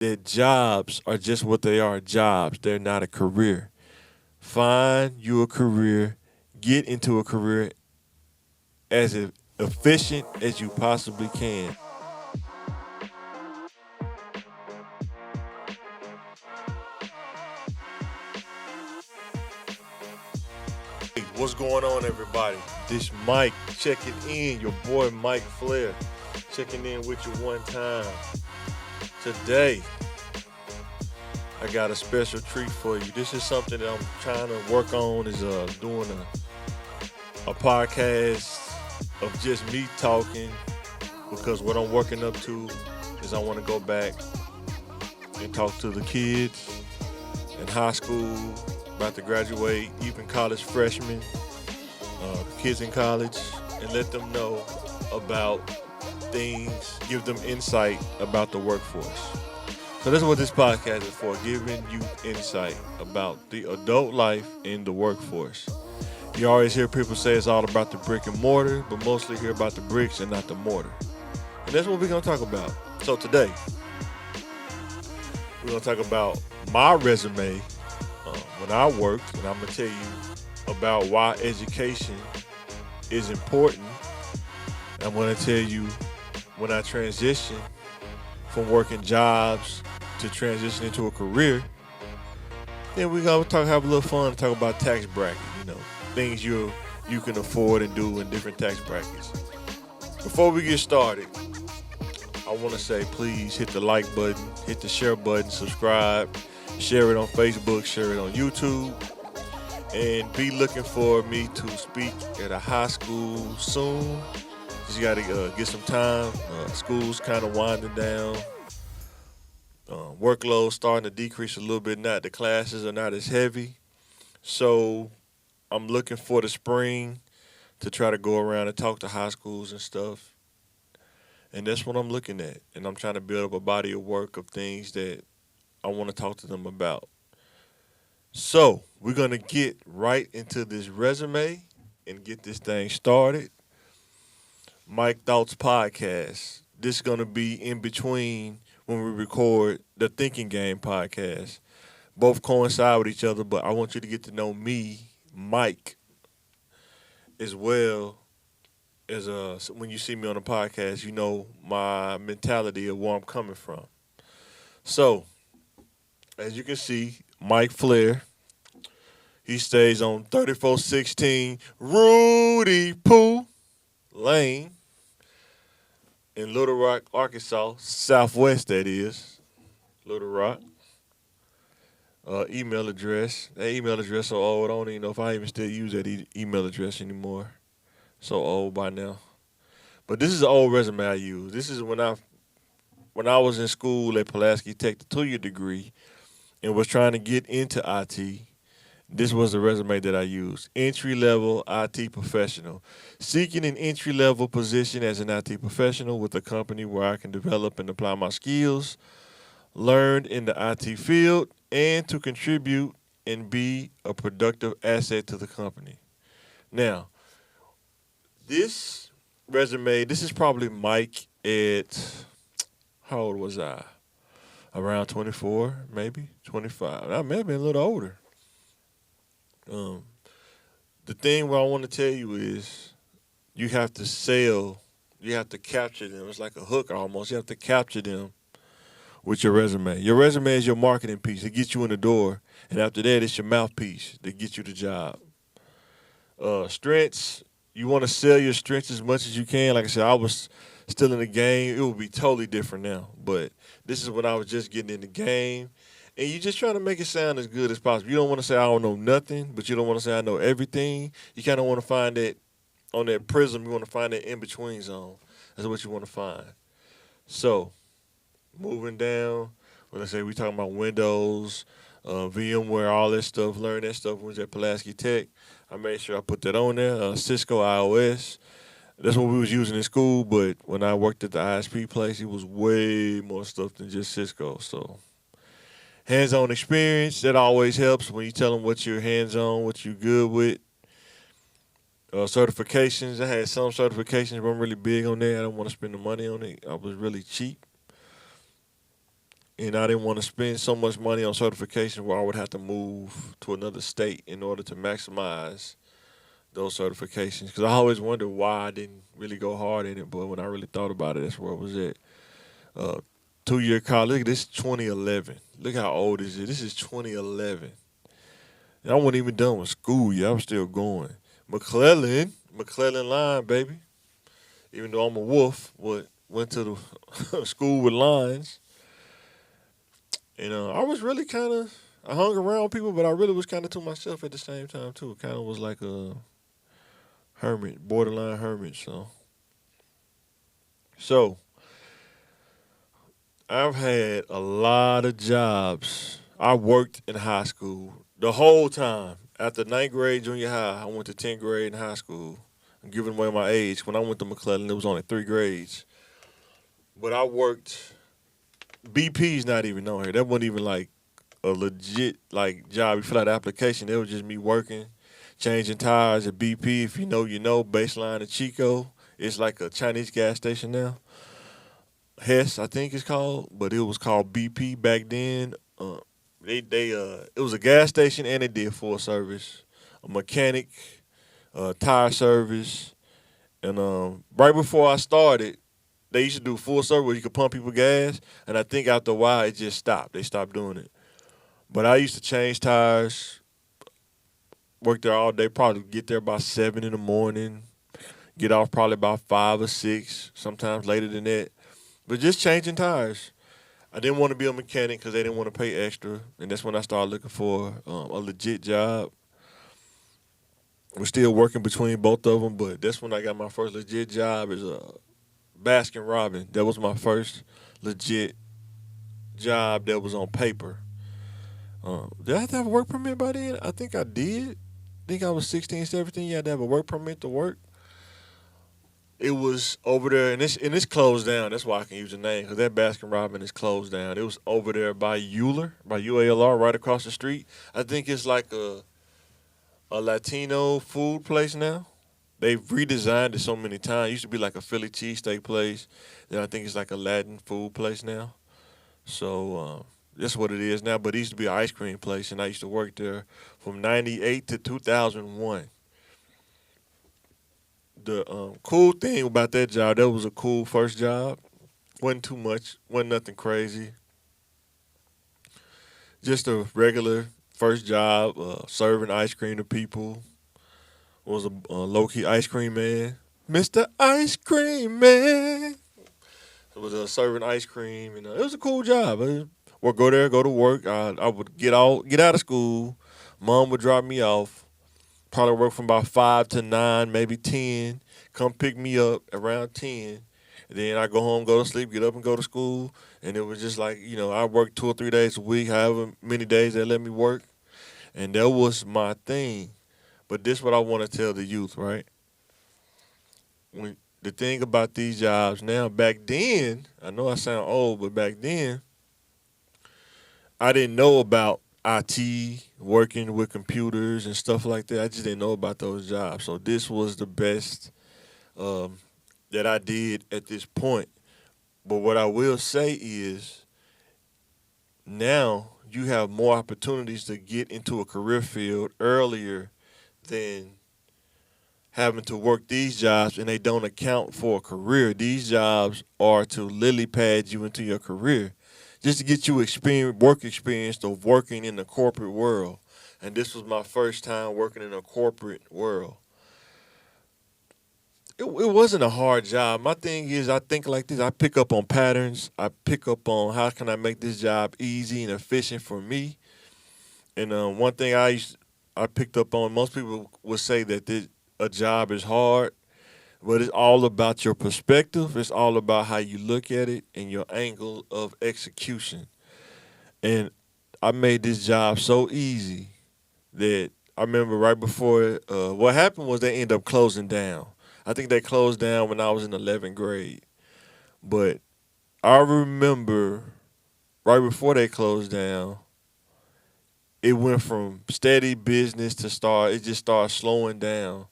that jobs are just what they are, jobs. They're not a career. Find you a career, get into a career as efficient as you possibly can. Hey, what's going on, everybody? This Mike checking in, your boy Mike Flair, checking in with you one time. Today, I got a special treat for you. This is something that I'm trying to work on is doing a podcast of just me talking because what I'm working up to is I want to go back and talk to the kids in high school, about to graduate, even college freshmen, kids in college, and let them know about things, give them insight about the workforce. So this is what this podcast is for, giving you insight about the adult life in the workforce. You always hear people say it's all about the brick and mortar, but mostly hear about the bricks and not the mortar. And that's what we're going to talk about. So today, we're going to talk about my resume when I worked, and I'm going to tell you about why education is important. I'm going to tell you when I transitioned from working jobs to transition into a career. Then we're going to have a little fun, talk about tax bracket, things you can afford and do in different tax brackets. Before we get started, I want to say please hit the like button, hit the share button, subscribe, share it on Facebook, share it on YouTube, and be looking for me to speak at a high school soon. Just got to get some time. School's kind of winding down. Workload starting to decrease a little bit. Not the classes are not as heavy, so I'm looking for the spring to try to go around and talk to high schools and stuff. And that's what I'm looking at. And I'm trying to build up a body of work of things that I want to talk to them about. So we're gonna get right into this resume and get this thing started. Mike Thoughts Podcast. This is gonna be in between when we record the Thinking Game podcast. Both coincide with each other, but I want you to get to know me, Mike, as well as when you see me on the podcast, you know my mentality of where I'm coming from. So, as you can see, Mike Flair, he stays on 3416 Rudy Poo Lane in Little Rock, Arkansas, Southwest, that is. Little Rock. Email address. That email address so old, I don't even know if I even still use that email address anymore. So old by now. But this is an old resume I use. This is when I was in school at Pulaski Tech, the 2-year degree, and was trying to get into IT. This was the resume that I used. Entry level IT professional. Seeking an entry level position as an IT professional with a company where I can develop and apply my skills learned in the IT field and to contribute and be a productive asset to the company. Now, this resume, this is probably Mike at, how old was I? Around 24, maybe 25. I may have been a little older. Um, the thing what I want to tell you is you have to sell, you have to capture them. It's like a hook almost. You have to capture them with your resume. Your resume is your marketing piece. It gets you in the door, and after that, it's your mouthpiece that gets you the job. Strengths, you want to sell your strengths as much as you can. Like I said, I was still in the game. It would be totally different now, but this is when I was just getting in the game. And you just trying to make it sound as good as possible. You don't want to say I don't know nothing, but you don't want to say I know everything. You kind of want to find that on that prism. You want to find that in between zone. That's what you want to find. So moving down, when I say we talking about Windows, VMware, all that stuff, learn that stuff when we was at Pulaski Tech. I made sure I put that on there. Cisco iOS. That's what we was using in school, but when I worked at the ISP place, it was way more stuff than just Cisco. So hands-on experience, that always helps when you tell them what you're hands-on, what you're good with. Certifications, I had some certifications, but I'm really big on that. I don't want to spend the money on it. I was really cheap. and I didn't want to spend so much money on certification where I would have to move to another state in order to maximize those certifications. Because I always wondered why I didn't really go hard in it, but when I really thought about it, that's where it was at. Uh, 2 year college. Look at this, 2011. Look how old is it? This is 2011. And I wasn't even done with school yet. I was still going. McClellan line, baby. Even though I'm a wolf, went to the school with lines. And I was really kind of, I hung around people, but I really was kind of to myself at the same time, too. Kind of was like a hermit, borderline hermit. So I've had a lot of jobs. I worked in high school the whole time. After ninth grade, junior high, I went to 10th grade in high school. I'm giving away my age. When I went to McClellan, there was only 3 grades. But I worked. BP's not even on here. That wasn't even like a legit like job. You fill out the application. It was just me working, changing tires at BP. If you know, you know. Baseline at Chico. It's like a Chinese gas station now. Hess, I think it's called, but it was called BP back then. It was a gas station and it did full service, a mechanic, tire service, and right before I started, they used to do full service where you could pump people gas, and I think after a while it just stopped. They stopped doing it. But I used to change tires, work there all day, probably get there about 7 in the morning, get off probably about 5 or 6, sometimes later than that. But just changing tires. I didn't want to be a mechanic because they didn't want to pay extra, and that's when I started looking for a legit job. We're still working between both of them, but that's when I got my first legit job as a Baskin Robbins. That was my first legit job that was on paper. Did I have to have a work permit by then? I think I did. I think I was 16, 17. You had to have a work permit to work. It was over there, and it's closed down. That's why I can use the name, because that Baskin Robbins is closed down. It was over there by Euler, by UALR, right across the street. I think it's like a Latino food place now. They've redesigned it so many times. It used to be like a Philly cheesesteak place. Then I think it's like a Latin food place now. So that's what it is now. But it used to be an ice cream place, and I used to work there from '98 to 2001. The cool thing about that job, that was a cool first job. Wasn't too much, wasn't nothing crazy. Just a regular first job, serving ice cream to people. Was a low key ice cream man, Mr. Ice Cream Man. It was serving ice cream, and it was a cool job. Or go there, go to work. I would get out of school. Mom would drop me off. Probably work from about 5 to 9, maybe 10. Come pick me up around 10. And then I go home, go to sleep, get up and go to school. And it was just like, I worked 2 or 3 days a week, however many days they let me work. And that was my thing. But this is what I want to tell the youth, right? The thing about these jobs now, back then, I know I sound old, but back then, I didn't know about IT, working with computers and stuff like that. I just didn't know about those jobs. So this was the best um, that I did at this point. But what I will say is now you have more opportunities to get into a career field earlier than having to work these jobs, and they don't account for a career. These jobs are to lily pad you into your career, just to get you work experience of working in the corporate world. And this was my first time working in a corporate world. It wasn't a hard job. My thing is, I think like this. I pick up on patterns. I pick up on how can I make this job easy and efficient for me. And one thing I picked up on, most people would say that a job is hard, but it's all about your perspective. It's all about how you look at it and your angle of execution. And I made this job so easy that I remember right before what happened was they ended up closing down. I think they closed down when I was in 11th grade. But I remember right before they closed down, it went from steady business it just started slowing down.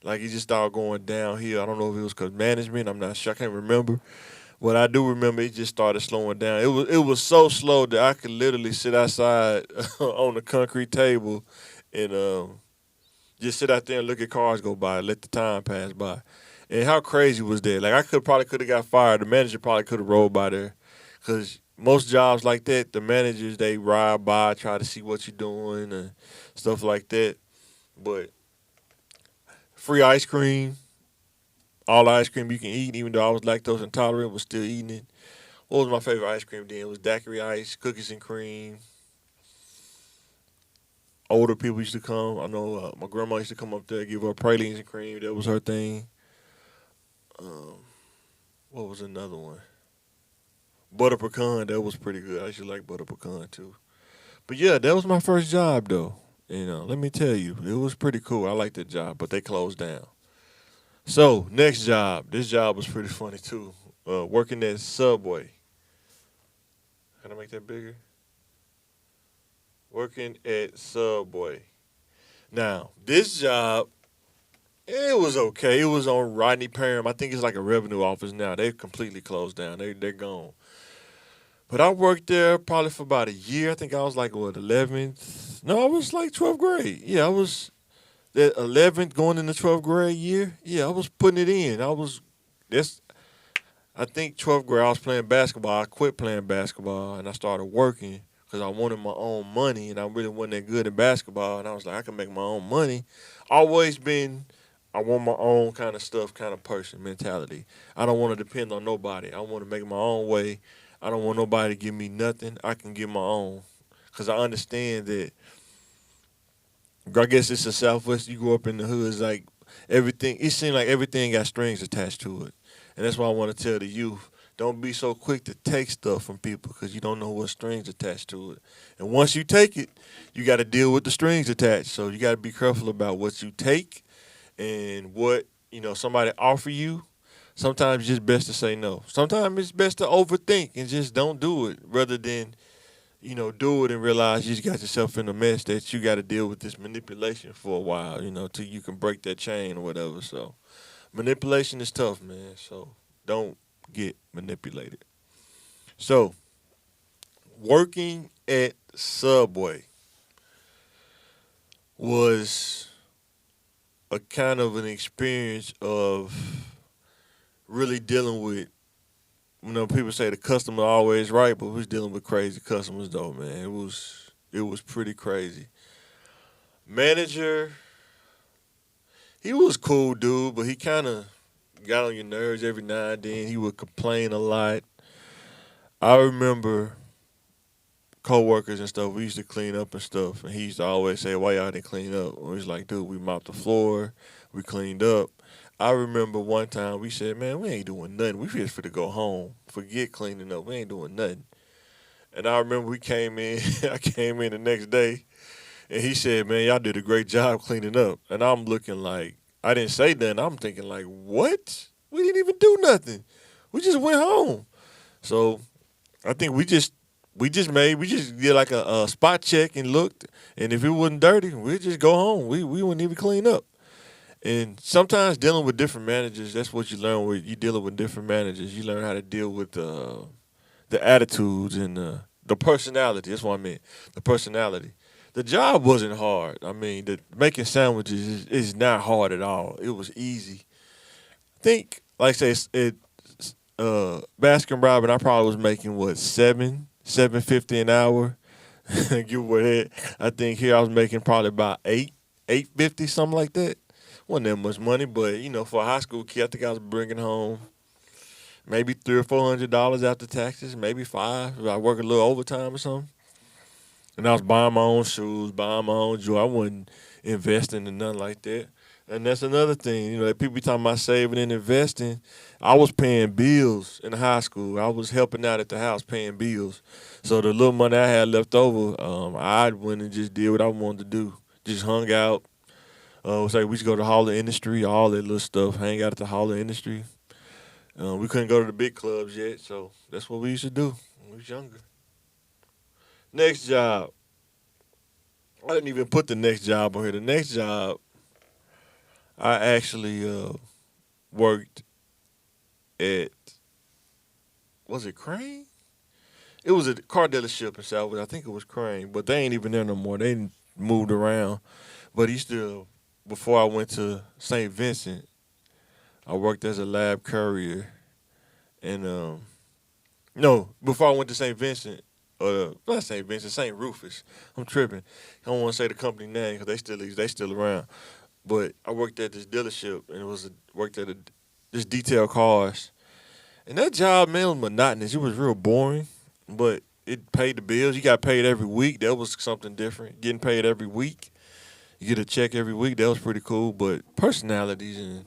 Like it just started going downhill. I don't know if it was because management, I'm not sure, I can't remember. What I do remember, it just started slowing down. It was so slow that I could literally sit outside on the concrete table and just sit out there and look at cars go by, let the time pass by. And how crazy was that? Like I could have got fired. The manager probably could have rolled by there, because most jobs like that, the managers they ride by, try to see what you're doing and stuff like that. But free ice cream, all the ice cream you can eat, even though I was lactose intolerant, was still eating it. What was my favorite ice cream then? It was daiquiri ice, cookies and cream. Older people used to come. I know my grandma used to come up there, give her pralines and cream. That was her thing. Um, what was another one? Butter pecan. That was pretty good. I used to like butter pecan too. But yeah, that was my first job though. Let me tell you, it was pretty cool. I liked that job, but they closed down. So next job, this job was pretty funny too. Working at Subway. Can I make that bigger? Working at Subway. Now, this job, it was okay. It was on Rodney Parham. I think it's like a revenue office now. They've completely closed down. They're gone. But I worked there probably for about a year. I think I was like what 11th. No, I was like 12th grade. Yeah, I was that 11th going in the 12th grade year. Yeah, I was putting it in. This. I think 12th grade I was playing basketball. I quit playing basketball and I started working because I wanted my own money and I really wasn't that good at basketball. And I was like, I can make my own money. Always been, I want my own kind of stuff, kind of person mentality. I don't want to depend on nobody. I want to make my own way. I don't want nobody to give me nothing. I can get my own because I understand that. I guess it's the Southwest. You grew up in the hood. It's like everything. It seemed like everything got strings attached to it, and that's why I want to tell the youth: don't be so quick to take stuff from people because you don't know what strings attached to it. And once you take it, you got to deal with the strings attached. So you got to be careful about what you take and what somebody offer you. Sometimes it's just best to say no. Sometimes it's best to overthink and just don't do it rather than do it and realize you just got yourself in a mess that you got to deal with this manipulation for a while, till you can break that chain or whatever. So manipulation is tough, man. So don't get manipulated. So working at Subway was a kind of an experience of really dealing with people say the customer always right, but we was dealing with crazy customers though, man. It was pretty crazy. Manager, he was cool dude, but he kind of got on your nerves every now and then. He would complain a lot. I remember coworkers and stuff. We used to clean up and stuff, and he used to always say, "Why y'all didn't clean up?" And we was like, "Dude, we mopped the floor, we cleaned up." I remember one time we said, "Man, we ain't doing nothing. We just finna go home. Forget cleaning up. We ain't doing nothing." And I remember we came in. I came in the next day, and he said, "Man, y'all did a great job cleaning up." And I'm looking like I didn't say nothing. I'm thinking like, "What? We didn't even do nothing. We just went home." So I think we just did like a spot check and looked, and if it wasn't dirty, we'd just go home. We wouldn't even clean up. And sometimes dealing with different managers, that's what you learn when you dealing with different managers. You learn how to deal with the attitudes and the personality. That's what I meant. The personality. The job wasn't hard. I mean, making sandwiches is not hard at all. It was easy. Think, like I say, Baskin Robbins, I probably was making what 750 an hour. Give away that. I think here I was making probably about 850, something like that. Wasn't that much money, but for a high school kid, I think I was bringing home maybe $300 or $400 after taxes, maybe five if I work a little overtime or something. And I was buying my own shoes, buying my own jewelry. I wasn't investing in nothing like that. And that's another thing, like people be talking about saving and investing. I was paying bills in high school. I was helping out at the house paying bills. So the little money I had left over, I went and just did what I wanted to do. Just hung out. Say we used to go to Hall of Industry, all that little stuff, hang out at the Hall of Industry. We couldn't go to the big clubs yet, so that's what we used to do when we was younger. Next job. I didn't even put the next job on here. The next job, I actually worked at was it Crane? It was a car dealership in Southwood. I think it was Crane, but they ain't even there no more. They moved around. But he still, before I went to St. Vincent, I worked as a lab courier. And no, before I went to St. Vincent, not St. Vincent, St. Rufus. I'm tripping. I don't want to say the company name because they still around. But I worked at this dealership and worked at this detail cars. And that job, man, was monotonous. It was real boring, but it paid the bills. You got paid every week. That was something different. Getting paid every week. You get a check every week. That was pretty cool. But personalities and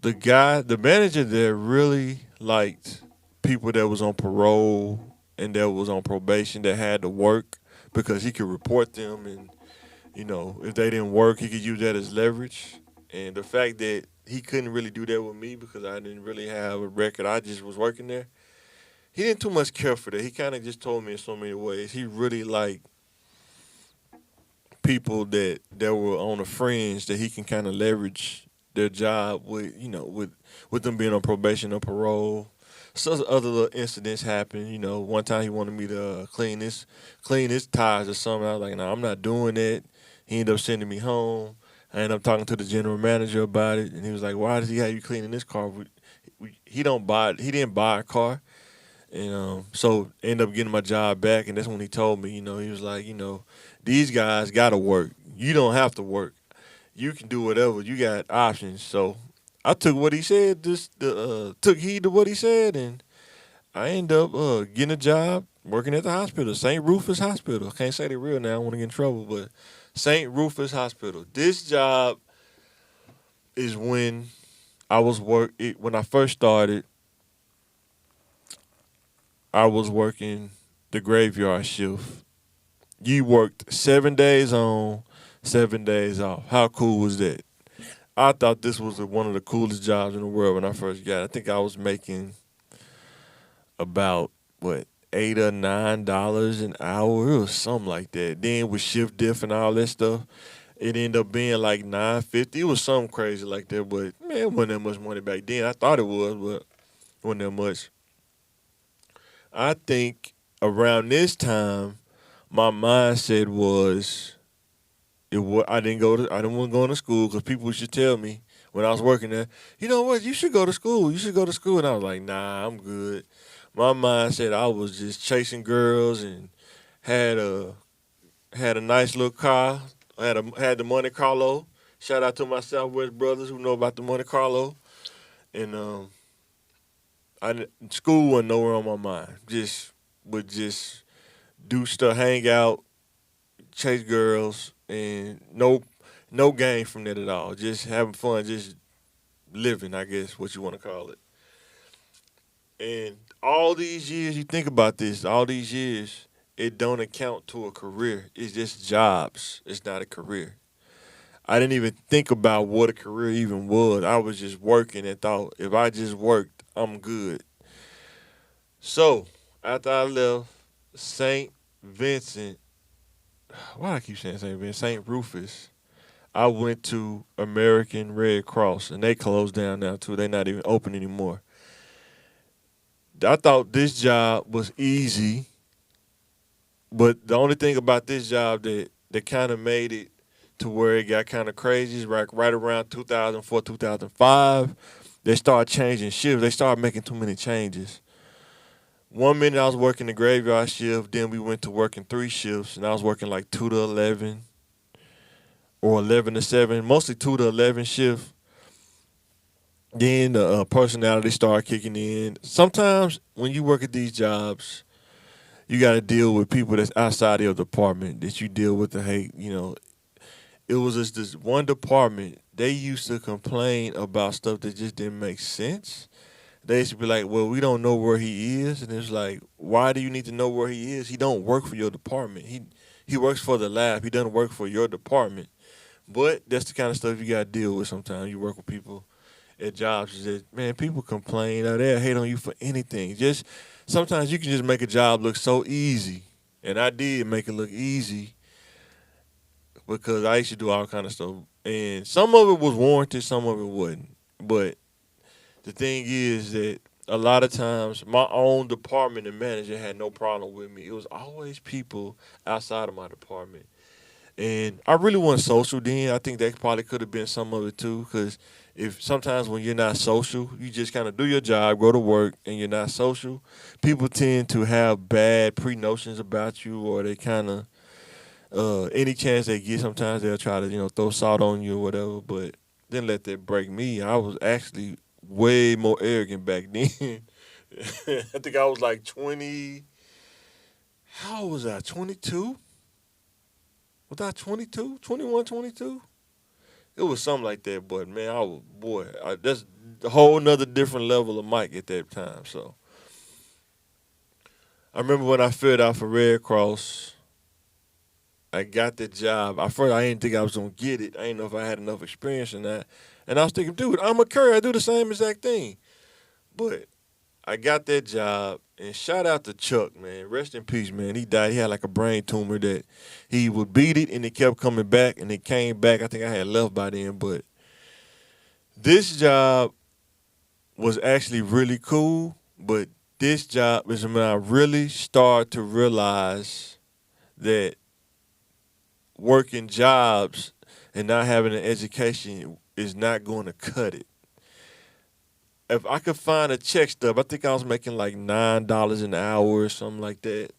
the manager there really liked people that was on parole and that was on probation that had to work because he could report them and if they didn't work, he could use that as leverage. And the fact that he couldn't really do that with me because I didn't really have a record, I just was working there. He didn't too much care for that. He kind of just told me in so many ways. He really liked people that were on the fringe that he can kind of leverage their job with, with them being on probation or parole. So other little incidents happen. One time he wanted me to clean his tires or something. I was like, no, I'm not doing that. He ended up sending me home. I ended up talking to the general manager about it, and he was like, "Why does he have you cleaning this car? He don't buy. He didn't buy a car." And so ended up getting my job back, and that's when he told me, he was like, these guys got to work. You don't have to work. You can do whatever. You got options. So I took what he said, just took heed to what he said, and I ended up getting a job working at the hospital, St. Rufus Hospital. I can't say the real now. I don't want to get in trouble, but St. Rufus Hospital. This job is when when I first started. I was working the graveyard shift. You worked 7 days on, 7 days off. How cool was that? I thought this was one of the coolest jobs in the world when I first got it. I think I was making about what $8 or $9 an hour. It was something like that. Then with shift diff and all that stuff, it ended up being like 950. It was something crazy like that. But man, it wasn't that much money back then. I thought it was, but it wasn't that much. I think around this time, my mindset was I didn't want to go to school because people should tell me when I was working there, you know what, you should go to school. You should go to school. And I was like, nah, I'm good. My mindset, I was just chasing girls and had a had a nice little car. Had the Monte Carlo. Shout out to my Southwest brothers who know about the Monte Carlo. And school wasn't nowhere on my mind. Just do stuff, hang out, chase girls, and no gain from that at all. Just having fun, just living, I guess what you want to call it. And all these years, you think about this, all these years, it don't account to a career. It's just jobs. It's not a career. I didn't even think about what a career even was. I was just working and thought if I just worked, I'm good. So after I left St. Vincent, why do I keep saying St. Vincent? St. Rufus. I went to American Red Cross and they closed down now too. They're not even open anymore. I thought this job was easy, but the only thing about this job that kind of made it to where it got kind of crazy is right around 2004, 2005, they started changing shifts. They started making too many changes. 1 minute I was working the graveyard shift, then we went to working three shifts, and I was working like 2 to 11 or 11 to 7, mostly 2 to 11 shift. Then the personality started kicking in. Sometimes when you work at these jobs, you got to deal with people that's outside of your department that you deal with the hate. It was just this one department. They used to complain about stuff that just didn't make sense. They used to be like, "Well, we don't know where he is," and it's like, "Why do you need to know where he is? He don't work for your department. He works for the lab. He doesn't work for your department." But that's the kind of stuff you got to deal with sometimes. You work with people at jobs that, man, people complain or they hate on you for anything. Just sometimes you can just make a job look so easy, and I did make it look easy because I used to do all kind of stuff, and some of it was warranted, some of it wasn't. But the thing is that a lot of times my own department and manager had no problem with me. It was always people outside of my department. And I really wasn't social then. I think that probably could have been some of it too, because if sometimes when you're not social, you just kind of do your job, go to work, and you're not social. People tend to have bad pre notions about you, or they kind of any chance they get, sometimes they'll try to throw salt on you or whatever. But didn't let that break me. I was actually way more arrogant back then. I think I was like 20. How old was I? 22? Was I 22? 21, 22? It was something like that, but man, that's a whole nother different level of Mike at that time. So I remember when I filled out for Red Cross, I got the job. At first, I didn't think I was gonna get it. I didn't know if I had enough experience in that. And I was thinking, dude, I'm a courier. I do the same exact thing. But I got that job, and shout out to Chuck, man. Rest in peace, man. He died. He had like a brain tumor that he would beat it, and it kept coming back, and it came back. I think I had left by then, but this job was actually really cool. But this job is when I really start to realize that working jobs and not having an education is not going to cut it. If I could find a check stub, I think I was making like $9 an hour or something like that.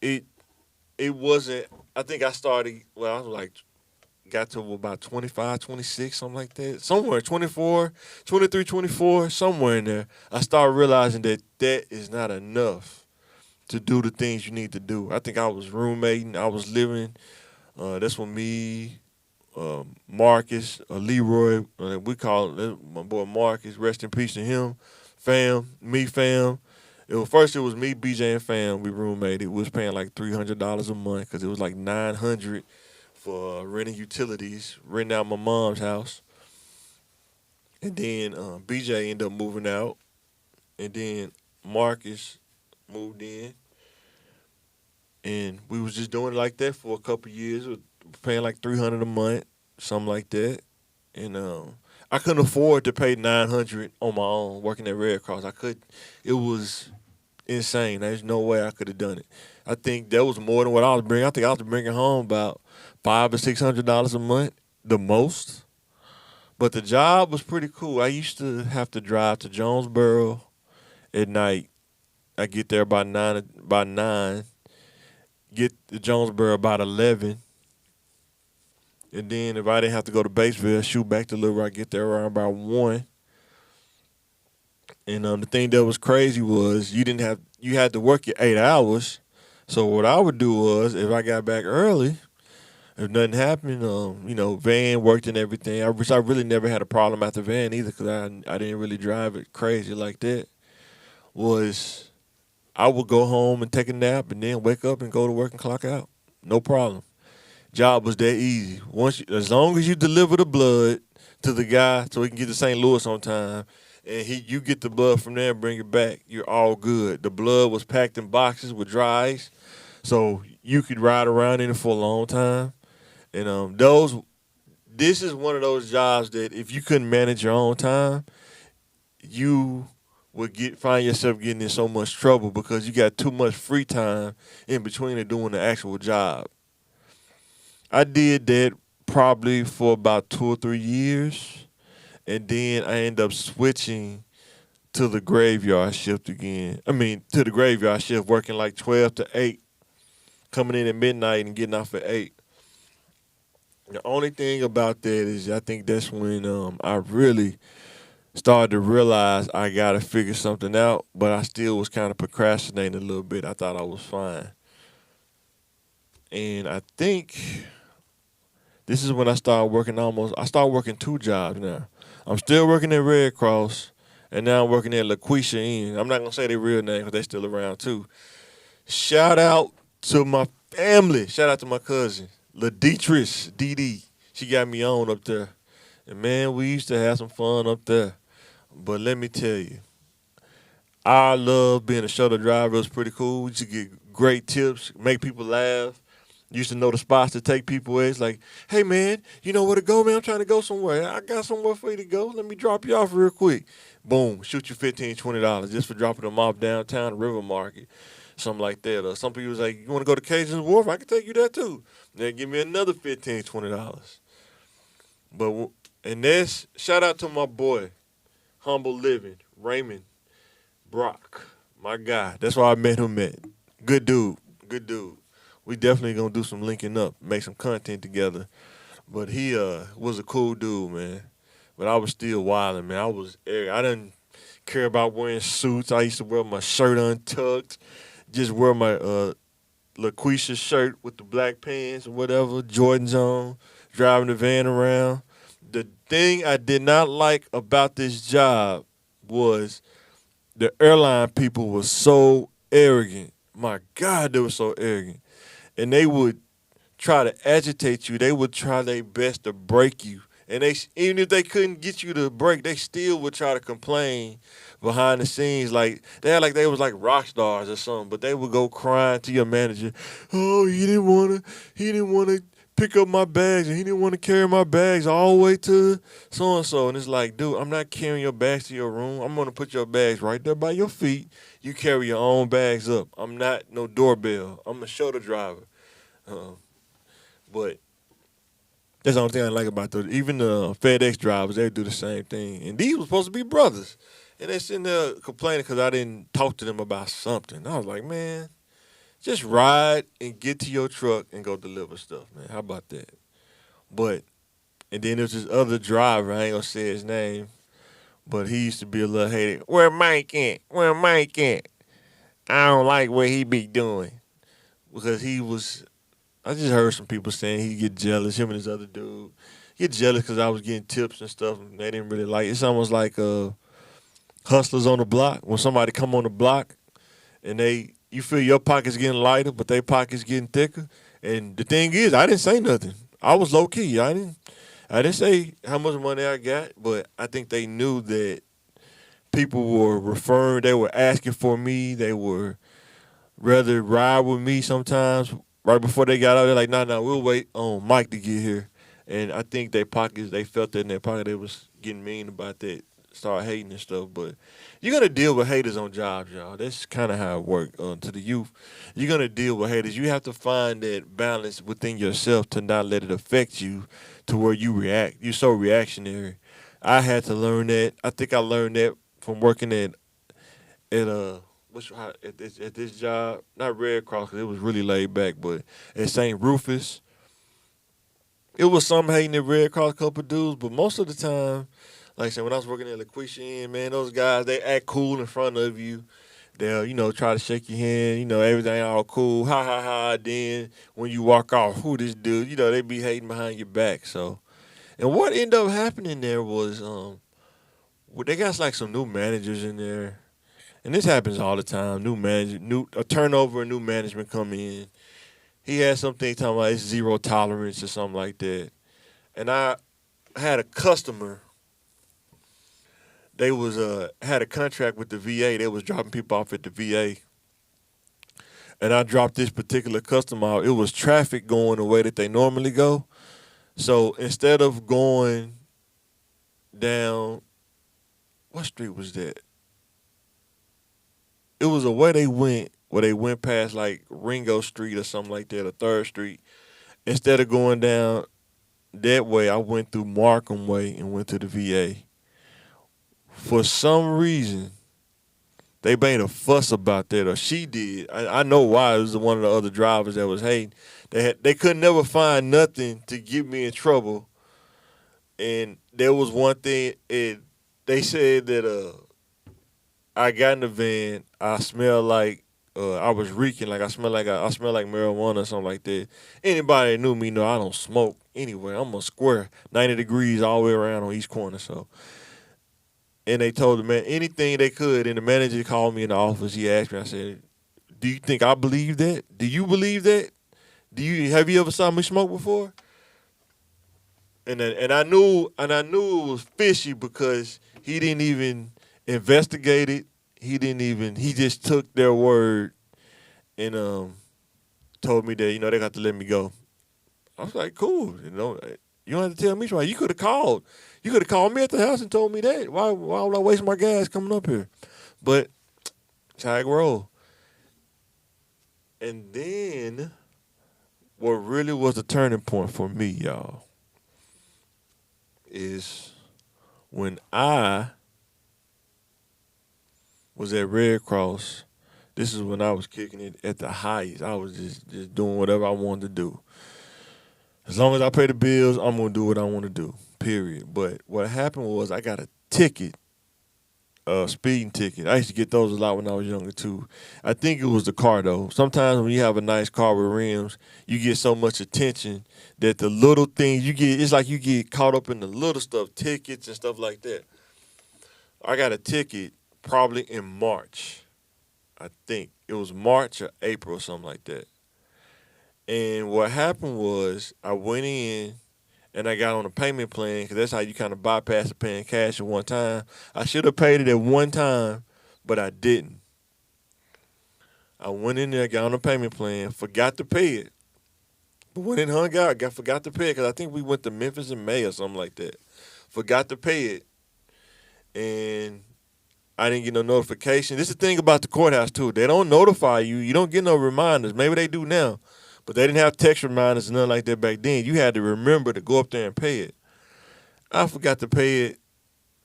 It it wasn't. I think I started. Well, I was like got to about 25, 26, something like that. Somewhere 24, 23, 24, somewhere in there. I started realizing that that is not enough to do the things you need to do. I think I was roommating. I was living. That's when me, Marcus, Leroy, we call it my boy Marcus. Rest in peace to him. Fam. First it was me, BJ, and Fam. We roommated. We was paying like $300 a month because it was like 900 for renting utilities, renting out my mom's house, and then BJ ended up moving out, and then Marcus moved in, and we was just doing it like that for a couple years, paying like 300 a month, something like that, and I couldn't afford to pay 900 on my own working at Red Cross. I could, it was insane. There's no way I could have done it. I think that was more than what I was bringing. I think I was bringing home about $500 or $600 a month, the most. But the job was pretty cool. I used to have to drive to Jonesboro at night. I get there by nine. Get to Jonesboro about 11. And then if I didn't have to go to Batesville, shoot back to Little Rock, get there around about 1. And the thing that was crazy was you had to work your 8 hours. So what I would do was if I got back early, if nothing happened, van worked and everything. I really never had a problem at the van either because I didn't really drive it crazy like that. Was I would go home and take a nap and then wake up and go to work and clock out. No problem. Job was that easy. As long as you deliver the blood to the guy so he can get to St. Louis on time, and you get the blood from there and bring it back, you're all good. The blood was packed in boxes with dry ice, so you could ride around in it for a long time. And this is one of those jobs that if you couldn't manage your own time, you would find yourself getting in so much trouble because you got too much free time in between and doing the actual job. I did that probably for about 2 or 3 years, and then I ended up switching to the graveyard shift again. To the graveyard shift, working like 12 to 8, coming in at midnight and getting off at 8. The only thing about that is I think that's when I really started to realize I got to figure something out, but I still was kind of procrastinating a little bit. I thought I was fine. And I think this is when I started working 2 jobs now. I'm still working at Red Cross, and now I'm working at LaQuisha Inn. I'm not going to say their real name because they're still around too. Shout out to my family. Shout out to my cousin, LaDeatrice, DD. She got me on up there. And man, we used to have some fun up there. But let me tell you, I love being a shuttle driver. It was pretty cool. We used to get great tips, make people laugh. Used to know the spots to take people at. It's like, hey man, you know where to go, man? I'm trying to go somewhere. I got somewhere for you to go. Let me drop you off real quick. Boom, shoot you $15, $20 just for dropping them off downtown River Market, something like that. Or some people was like, you want to go to Cajun's Wharf? I can take you there too. Then give me another $15, $20. And this shout out to my boy, Humble Living, Raymond Brock, my guy. That's why I met him at. Good dude, good dude. We definitely gonna do some linking up, make some content together. But he was a cool dude, man. But I was still wilding, man. I didn't care about wearing suits. I used to wear my shirt untucked, just wear my LaQuisha shirt with the black pants or whatever, Jordans on, driving the van around. The thing I did not like about this job was the airline people were so arrogant. My God, they were so arrogant. And they would try to agitate you. They would try their best to break you. And even if they couldn't get you to break, they still would try to complain behind the scenes. Like they was like rock stars or something. But they would go crying to your manager. Oh, he didn't wanna pick up my bags and he didn't want to carry my bags all the way to so and so. And it's like, dude, I'm not carrying your bags to your room. I'm gonna put your bags right there by your feet. You carry your own bags up. I'm not no doorbell. I'm a shoulder driver. Uh, but that's the only thing I like about those. Even the FedEx drivers, they do the same thing. And these were supposed to be brothers. And they sitting there complaining because I didn't talk to them about something. I was like, man, just ride and get to your truck and go deliver stuff, man. How about that? But, and then there's this other driver, I ain't gonna say his name, but he used to be a little hater. Where Mike at? Where Mike at? I don't like what he be doing. Because I just heard some people saying he get jealous, him and this other dude. Get jealous because I was getting tips and stuff and they didn't really like it. It's almost like hustlers on the block. When somebody come on the block and you feel your pockets getting lighter, but their pockets getting thicker. And the thing is, I didn't say nothing. I was low key. I didn't say how much money I got, but I think they knew that people were referring, they were asking for me, they were rather ride with me sometimes. Right before they got out, they're like, nah, we'll wait on Mike to get here. And I think they felt that in their pocket, they was getting mean about that, start hating and stuff. But you're gonna deal with haters on jobs, y'all. That's kind of how it works. To the youth, you're gonna deal with haters. You have to find that balance within yourself to not let it affect you to where you react. You're so reactionary. I had to learn that. I think I learned that from working at at this job, not Red Cross, 'cause it was really laid back, but at St. Rufus, it was some hating at Red Cross, couple dudes, but most of the time, like I said, when I was working at LaQuisha Inn, man, those guys, they act cool in front of you. They'll, try to shake your hand, everything all cool, ha ha ha. Then when you walk off, who this dude, they be hating behind your back. So, and what ended up happening there was, they got like some new managers in there, and this happens all the time. New manager, new a turnover, new management come in. He had something talking about it's zero tolerance or something like that. And I had a customer. They was had a contract with the VA. They was dropping people off at the VA. And I dropped this particular customer out. It was traffic going the way that they normally go. So instead of going down, what street was that? It was a way they went where they went past like Ringo Street or something like that, or Third Street. Instead of going down that way, I went through Markham Way and went to the VA. For some reason, they made a fuss about that, or she did. I know why. It was one of the other drivers that was hating. They could never find nothing to get me in trouble. And there was one thing. They said that I got in the van. I smelled like I was reeking. Like I smelled like marijuana or something like that. Anybody that knew me know I don't smoke anywhere. I'm a square, 90 degrees all the way around on each corner. So. And they told the man anything they could. And the manager called me in the office. He asked me, I said, do you think I believe that? Do you believe that? Have you ever saw me smoke before? And I knew it was fishy because he didn't even investigate it. He just took their word and told me that they got to let me go. I was like, cool. You don't have to tell me why. You could have called. You could have called me at the house and told me that. Why would I waste my gas coming up here? But tag roll. And then what really was the turning point for me, y'all, is when I was at Red Cross. This is when I was kicking it at the highest. I was just doing whatever I wanted to do. As long as I pay the bills, I'm gonna do what I want to do. Period. But what happened was I got a ticket, a speeding ticket. I used to get those a lot when I was younger too. I think it was the car though. Sometimes when you have a nice car with rims, you get so much attention that the little things you get, it's like you get caught up in the little stuff, tickets and stuff like that. I got a ticket probably in March. I think it was March or April, something like that. And what happened was I went in and I got on a payment plan because that's how you kind of bypass the paying cash at one time. I should have paid it at one time, but I didn't. I went in there, got on a payment plan, forgot to pay it. But when it hung out, forgot to pay it because I think we went to Memphis in May or something like that. Forgot to pay it. And I didn't get no notification. This is the thing about the courthouse, too. They don't notify you. You don't get no reminders. Maybe they do now. But they didn't have text reminders and nothing like that back then. You had to remember to go up there and pay it. I forgot to pay it,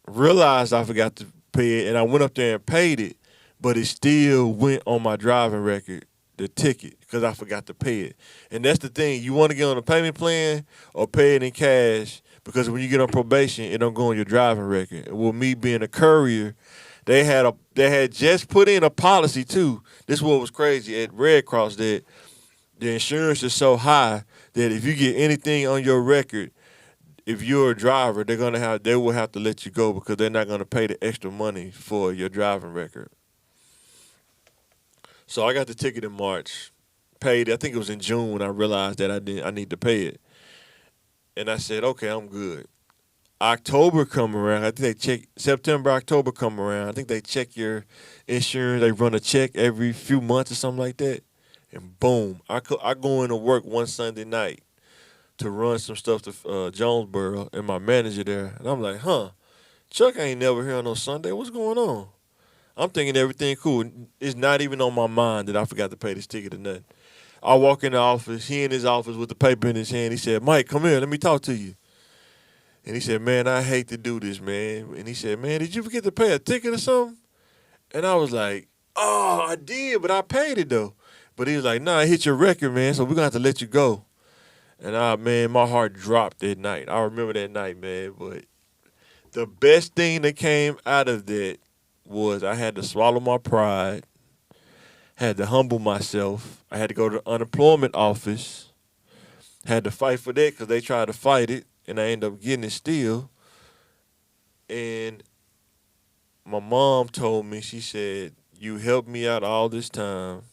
realized I forgot to pay it, and I went up there and paid it, but it still went on my driving record, the ticket, because I forgot to pay it. And that's the thing. You want to get on a payment plan or pay it in cash because when you get on probation, it don't go on your driving record. And with me being a courier, they had just put in a policy, too. This is what was crazy at Red Cross that the insurance is so high that if you get anything on your record, if you're a driver, they will have to let you go because they're not gonna pay the extra money for your driving record. So I got the ticket in March, paid it. I think it was in June when I realized that I need to pay it. And I said, okay, I'm good. October come around. I think they check September, October come around. I think they check your insurance. They run a check every few months or something like that. And boom, I go into work one Sunday night to run some stuff to Jonesboro and my manager there. And I'm like, Chuck ain't never here on no Sunday. What's going on? I'm thinking everything cool. It's not even on my mind that I forgot to pay this ticket or nothing. I walk in the office, he in his office with the paper in his hand. He said, Mike, come here, let me talk to you. And he said, man, I hate to do this, man. And he said, man, did you forget to pay a ticket or something? And I was like, oh, I did, but I paid it though. But he was like, nah, I hit your record, man, so we're going to have to let you go. And, man, my heart dropped that night. I remember that night, man. But the best thing that came out of that was I had to swallow my pride, had to humble myself. I had to go to the unemployment office, had to fight for that because they tried to fight it, and I ended up getting it still. And my mom told me, she said, you helped me out all this time.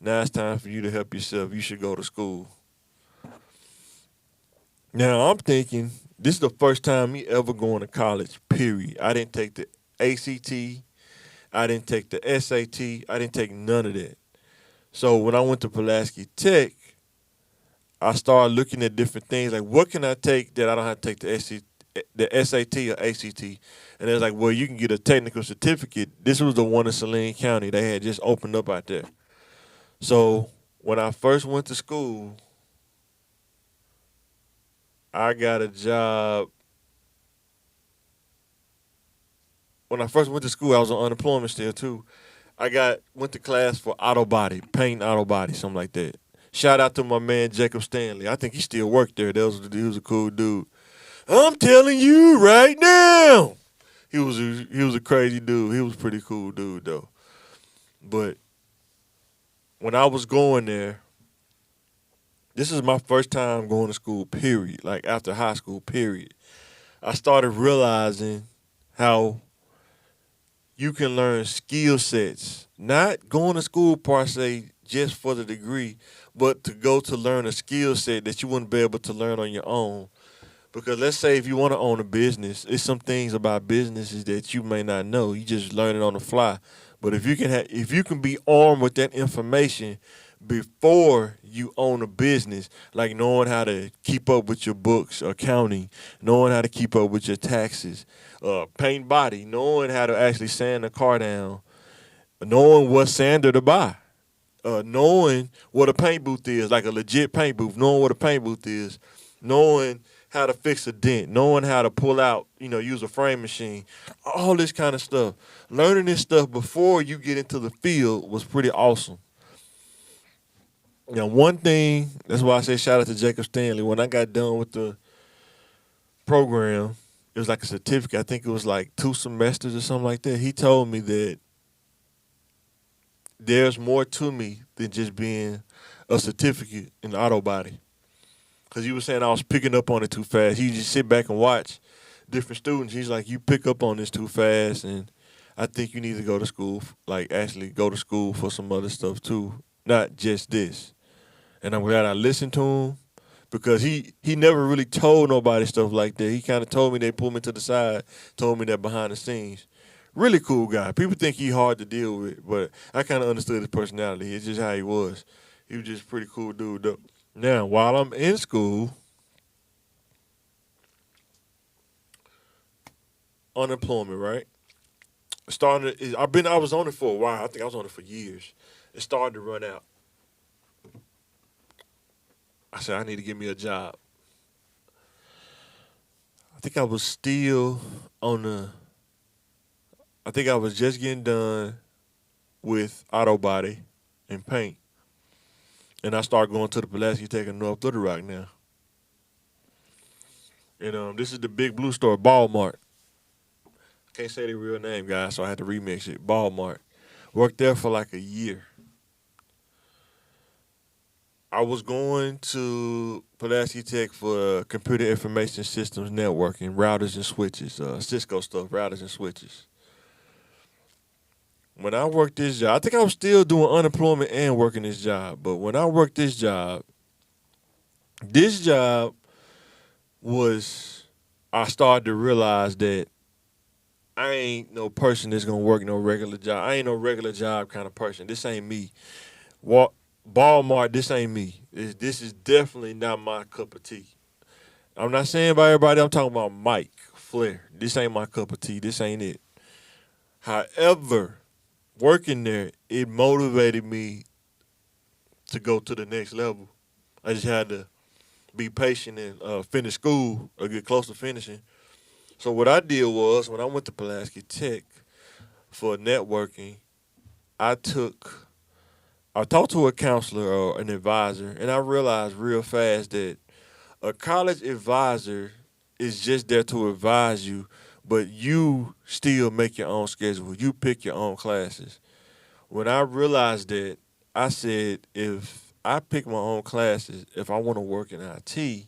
Now it's time for you to help yourself. You should go to school. Now I'm thinking this is the first time me ever going to college, period. I didn't take the ACT. I didn't take the SAT. I didn't take none of that. So when I went to Pulaski Tech, I started looking at different things. Like, what can I take that I don't have to take the SAT or ACT? And it's like, well, you can get a technical certificate. This was the one in Saline County. They had just opened up out there. So when I first went to school, I got a job. When I first went to school, I was on unemployment still too. Went to class for auto body, painting auto body, something like that. Shout out to my man Jacob Stanley. I think he still worked there. He was a cool dude. I'm telling you right now, he was a crazy dude. He was a pretty cool dude though. But when I was going there, this is my first time going to school, period. Like after high school, period. I started realizing how you can learn skill sets, not going to school per se just for the degree, but to go to learn a skill set that you wouldn't be able to learn on your own. Because let's say if you want to own a business, it's some things about businesses that you may not know. You just learn it on the fly. But if you can be armed with that information before you own a business, like knowing how to keep up with your books, accounting, knowing how to keep up with your taxes, paint body, knowing how to actually sand the car down, knowing what sander to buy, knowing what a paint booth is, like a legit paint booth, knowing what a paint booth is, knowing how to fix a dent, knowing how to pull out, use a frame machine, all this kind of stuff. Learning this stuff before you get into the field was pretty awesome. One thing, that's why I say shout out to Jacob Stanley. When I got done with the program, it was like a certificate. I think it was like 2 semesters or something like that. He told me that there's more to me than just being a certificate in auto body. Because you were saying I was picking up on it too fast. He just sit back and watch different students. He's like, you pick up on this too fast, and I think you need to go to school, like actually go to school for some other stuff too, not just this. And I'm glad I listened to him because he never really told nobody stuff like that. He kind of told me, they pulled me to the side, told me that behind the scenes. Really cool guy. People think he hard to deal with, but I kind of understood his personality. It's just how he was. He was just a pretty cool dude, though. Now, while I'm in school, unemployment, right? I was on it for a while. I think I was on it for years. It started to run out. I said, I need to get me a job. I think I was still on the, I think I was just getting done with auto body and paint. And I started going to the Pulaski Tech in North Little Rock now. And this is the Big Blue store, Walmart. Can't say the real name, guys, so I had to remix it. Walmart. Worked there for like a year. I was going to Pulaski Tech for computer information systems networking, routers and switches, Cisco stuff, routers and switches. When I worked this job, I think I was still doing unemployment and working this job. But when I worked this job was, I started to realize that I ain't no person that's gonna work no regular job. I ain't no regular job kind of person. This ain't me. Walmart, this ain't me. This is definitely not my cup of tea. I'm not saying about everybody. I'm talking about Mike Flair. This ain't my cup of tea. This ain't it. However, working there, it motivated me to go to the next level. I just had to be patient and finish school or get close to finishing. So what I did was, when I went to Pulaski Tech for networking, I talked to a counselor or an advisor, and I realized real fast that a college advisor is just there to advise you, but you still make your own schedule. You pick your own classes. When I realized that, I said, if I pick my own classes, if I want to work in IT,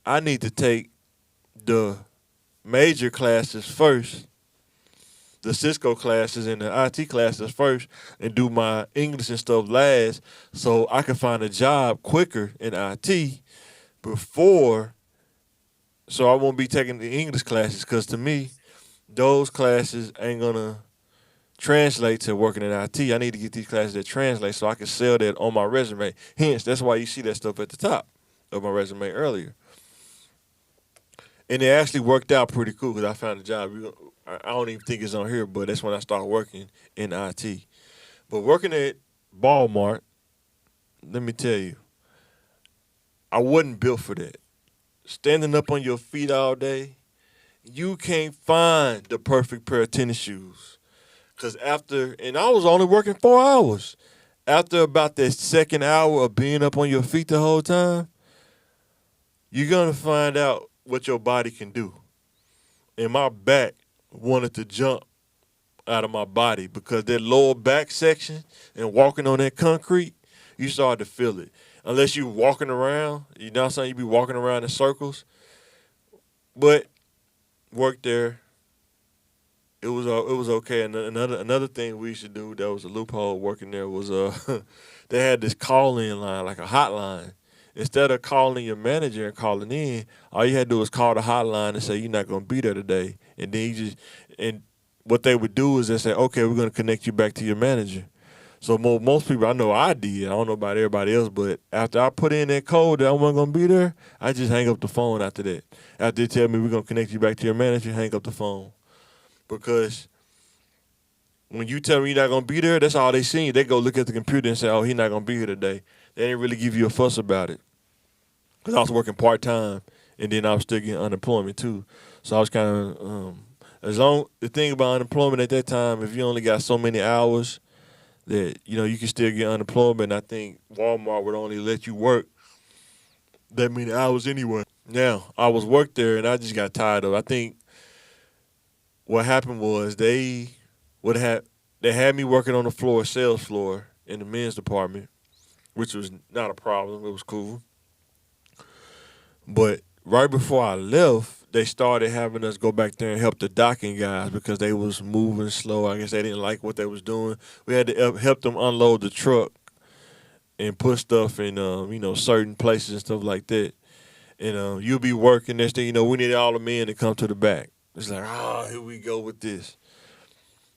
I need to take the major classes first, the Cisco classes and the IT classes first, and do my English and stuff last, so I can find a job quicker in IT before, so I won't be taking the English classes, because to me, those classes ain't gonna translate to working in IT. I need to get these classes that translate so I can sell that on my resume. Hence, that's why you see that stuff at the top of my resume earlier. And it actually worked out pretty cool because I found a job. I don't even think it's on here, but that's when I started working in IT. But working at Walmart, let me tell you, I wasn't built for that. Standing up on your feet all day, you can't find the perfect pair of tennis shoes. Because and I was only working 4 hours. After about that second hour of being up on your feet the whole time, you're going to find out what your body can do. And my back wanted to jump out of my body because that lower back section and walking on that concrete, you start to feel it. Unless you walking around, you know what I'm saying? You be walking around in circles. But worked there. It was okay. And another thing we used to do that was a loophole working there was they had this call-in line, like a hotline. Instead of calling your manager and calling in, all you had to do was call the hotline and say you're not going to be there today. And then and what they would do is they say, okay, we're going to connect you back to your manager. So most people, I know I did. I don't know about everybody else, but after I put in that code that I wasn't gonna be there, I just hang up the phone after that. After they tell me we're gonna connect you back to your manager, hang up the phone. Because when you tell me you're not gonna be there, that's all they see. They go look at the computer and say, "Oh, he's not gonna be here today." They didn't really give you a fuss about it. Because I was working part time, and then I was still getting unemployment too. So I was kind of as long the thing about unemployment at that time, if you only got so many hours that you can still get unemployment. I think Walmart would only let you work that many hours anyway. Now I was worked there, and I just got tired of it. I think what happened was would have they had me working on the floor, sales floor in the men's department, which was not a problem. It was cool. But right before I left, they started having us go back there and help the docking guys because they was moving slow. I guess they didn't like what they was doing. We had to help them unload the truck and put stuff in certain places and stuff like that. And you'll be working next thing we need all the men to come to the back. It's like, here we go with this.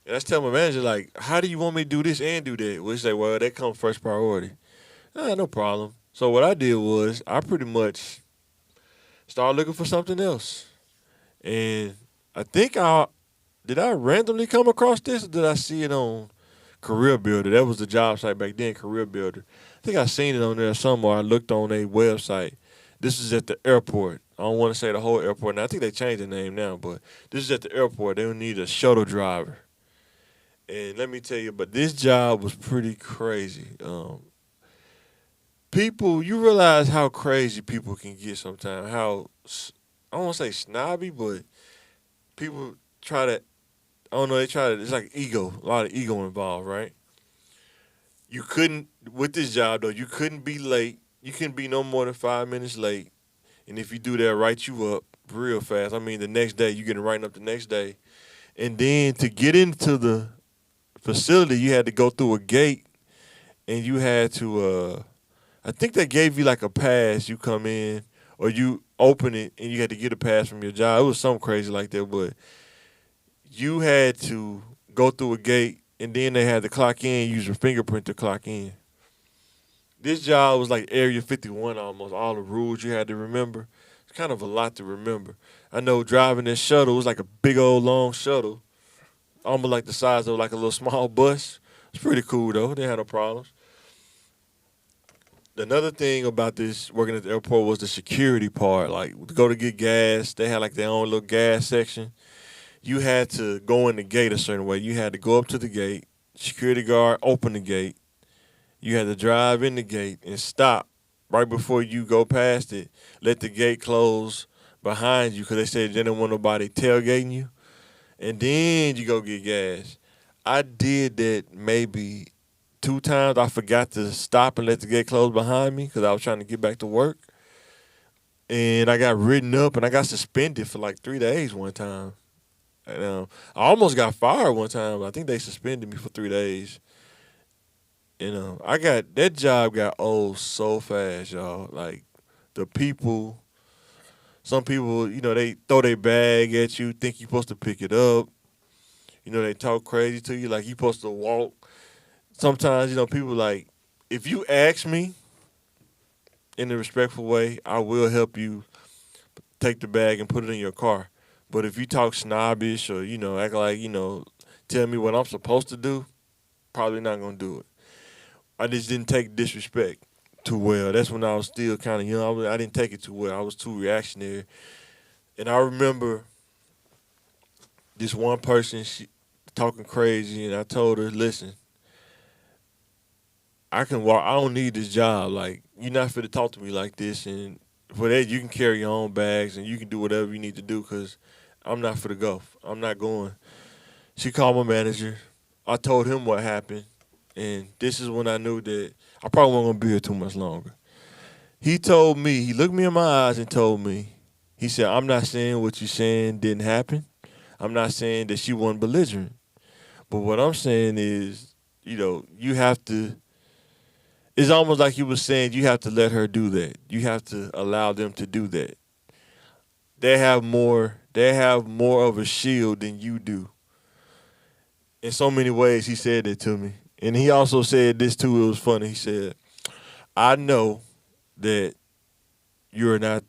And I tell my manager, like, how do you want me to do this and do that? Well, he say, well, that comes first priority. No problem. So what I did was I pretty much started looking for something else. And I think did I randomly come across this or did I see it on Career Builder? That was the job site back then, Career Builder. I think I seen it on there somewhere. I looked on a website. This is at the airport. I don't want to say the whole airport now. I think they changed the name now, but this is at the airport. They need a shuttle driver. And let me tell you, but this job was pretty crazy. People, you realize how crazy people can get sometimes. How, I don't want to say snobby, but people try to, I don't know, it's like ego, a lot of ego involved, right? You couldn't, with this job though, you couldn't be late. You couldn't be no more than 5 minutes late. And if you do that, write you up real fast. I mean, the next day, you getting written up the next day. And then to get into the facility, you had to go through a gate and you had to, I think they gave you like a pass. You come in or you open it and you had to get a pass from your job. It was something crazy like that, but you had to go through a gate and then they had to clock in, use your fingerprint to clock in. This job was like Area 51 almost, all the rules you had to remember. It's kind of a lot to remember. I know driving this shuttle was like a big old long shuttle, almost like the size of like a little small bus. It's pretty cool though. They had no problems. Another thing about this working at the airport was the security part. Like to go to get gas, they had like their own little gas section. You had to go in the gate a certain way. You had to go up to the gate, security guard open the gate. You had to drive in the gate and stop right before you go past it. Let the gate close behind you because they said they didn't want nobody tailgating you. And then you go get gas. I did that maybe 2 times. I forgot to stop and let the gate close behind me because I was trying to get back to work. And I got written up and I got suspended for like 3 days one time. And, I almost got fired one time. But I think they suspended me for 3 days. I got that job got old so fast, y'all. Like the people, some people, they throw their bag at you, think you're supposed to pick it up. They talk crazy to you, like you're supposed to walk. Sometimes, people like, if you ask me in a respectful way, I will help you take the bag and put it in your car. But if you talk snobbish or, act like, tell me what I'm supposed to do, probably not going to do it. I just didn't take disrespect too well. That's when I was still kind of young. I didn't take it too well. I was too reactionary. And I remember this one person she talking crazy, and I told her, listen, I can walk. I don't need this job. Like, you're not fit to talk to me like this. And for that, you can carry your own bags and you can do whatever you need to do because I'm not for the go. I'm not going. She called my manager. I told him what happened. And this is when I knew that I probably wasn't going to be here too much longer. He told me, he looked me in my eyes and told me, he said, I'm not saying what you're saying didn't happen. I'm not saying that she wasn't belligerent. But what I'm saying is, you have to, it's almost like he was saying you have to let her do that. You have to allow them to do that. They have more of a shield than you do. In so many ways, he said that to me. And he also said this too. It was funny. He said, "I know that you're not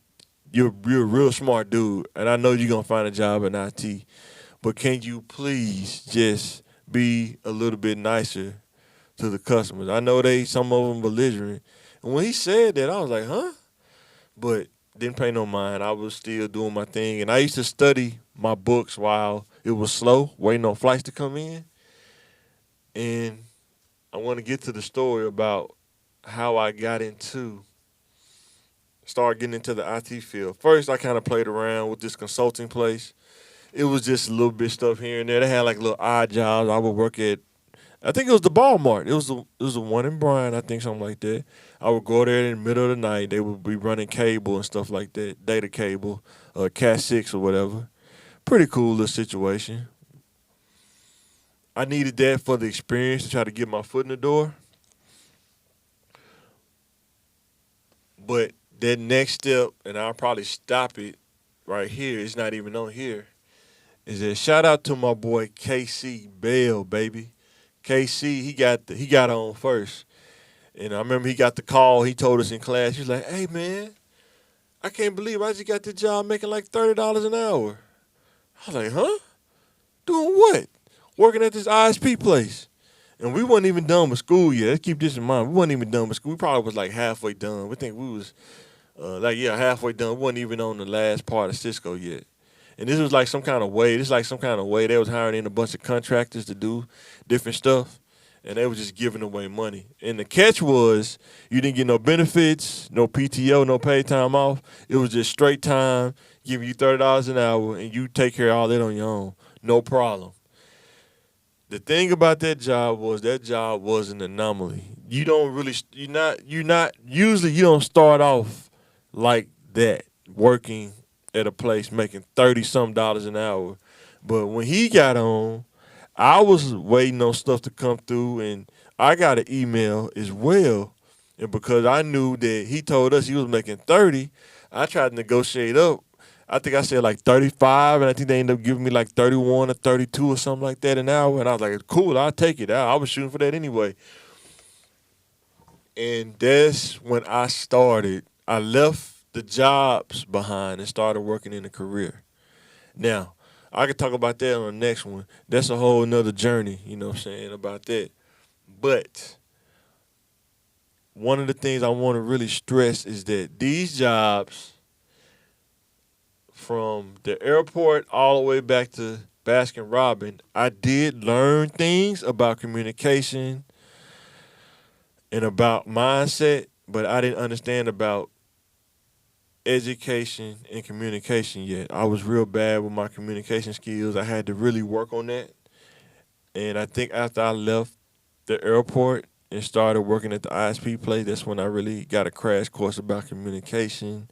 you're a real smart dude, and I know you're gonna find a job in IT. But can you please just be a little bit nicer to the customers? I know some of them belligerent." And when he said that, I was like, "Huh?" But didn't pay no mind. I was still doing my thing, and I used to study my books while it was slow, waiting on flights to come in. And I want to get to the story about how I started getting into the IT field. First, I kind of played around with this consulting place. It was just a little bit stuff here and there. They had like little odd jobs. I would work at, I think it was the Walmart. It was the one in Bryan, I think, something like that. I would go there in the middle of the night. They would be running cable and stuff like that, data cable, Cat 6 or whatever. Pretty cool little situation. I needed that for the experience to try to get my foot in the door. But that next step, and I'll probably stop it right here. It's not even on here. Is that shout out to my boy KC Bell, baby. KC, he got on first. And I remember he got the call. He told us in class, he was like, "Hey man, I can't believe I just got this job making like $30 an hour." I was like, "Huh? Doing what?" "Working at this ISP place." And we wasn't even done with school yet. Let's keep this in mind. We wasn't even done with school. We probably was like halfway done. We think we was halfway done. We wasn't even on the last part of Cisco yet. And this was like some kind of way. This is like some kind of way they was hiring in a bunch of contractors to do different stuff, and they was just giving away money. And the catch was you didn't get no benefits, no PTO, no paid time off. It was just straight time, giving you $30 an hour, and you take care of all that on your own, no problem. The thing about that job was an anomaly. You don't really, you're not, usually you don't start off like that, working at a place making 30 some dollars an hour. But when he got on, I was waiting on stuff to come through, and I got an email as well. And because I knew that he told us he was making 30, I tried to negotiate up. I think I said like 35, and I think they ended up giving me like 31 or 32 or something like that an hour. And I was like, "Cool, I'll take it." I was shooting for that anyway. And that's when I started. I left the jobs behind and started working in a career. Now, I could talk about that on the next one. That's a whole nother journey, you know what I'm saying, about that. But one of the things I want to really stress is that these jobs, from the airport all the way back to Baskin Robbins, I did learn things about communication and about mindset, but I didn't understand about education and communication yet. I was real bad with my communication skills. I had to really work on that. And I think after I left the airport and started working at the ISP place, that's when I really got a crash course about communication,